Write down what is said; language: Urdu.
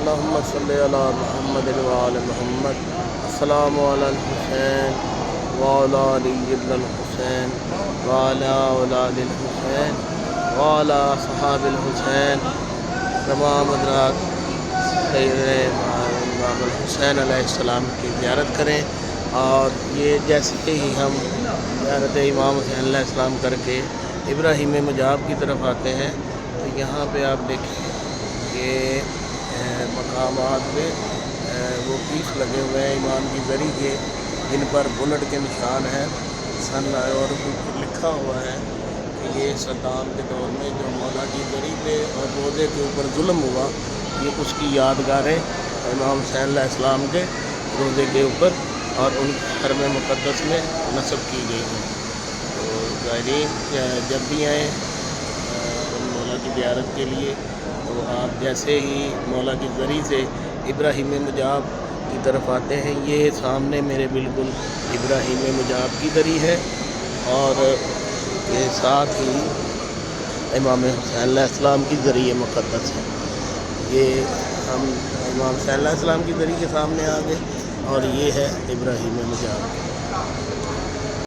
اللهم صل على محمد وعلى محمد السلام على الحسين وعلى علي بن الحسين وعلى اولاد الحسين وعلى صحاب الحسين تمام حضرات امام الحسین علیہ السلام کی زیارت کریں. اور یہ جیسے ہی ہم زیارت امام حسین علیہ السلام کر کے ابراہیم مجاب کی طرف آتے ہیں تو یہاں پہ آپ دیکھیں کہ مقامات پہ وہ پیس لگے ہوئے ہیں امام کی زری کے، جن پر بلٹ کے نشان ہیں سن، اور لکھا ہوا ہے کہ یہ صدام کے دور میں جو مولا کی زری پہ اور روزے کے اوپر ظلم ہوا، یہ اس کی یادگاریں امام حسین علیہ السلام کے روزے کے اوپر اور ان حرم مقدس میں نصب کی گئی ہیں. تو زائرین جب بھی آئیں مولا کی زیارت کے لیے تو آپ جیسے ہی مولا کی زری سے ابراہیم مجاب کی طرف آتے ہیں، یہ سامنے میرے بالکل ابراہیم مجاب کی زری ہے، اور یہ ساتھ ہی امام حسین علیہ السلام کی زری مقدس ہے. یہ ہم امام حسین علیہ السلام کی زری کے سامنے آ گئے اور یہ ہے ابراہیم مجاب.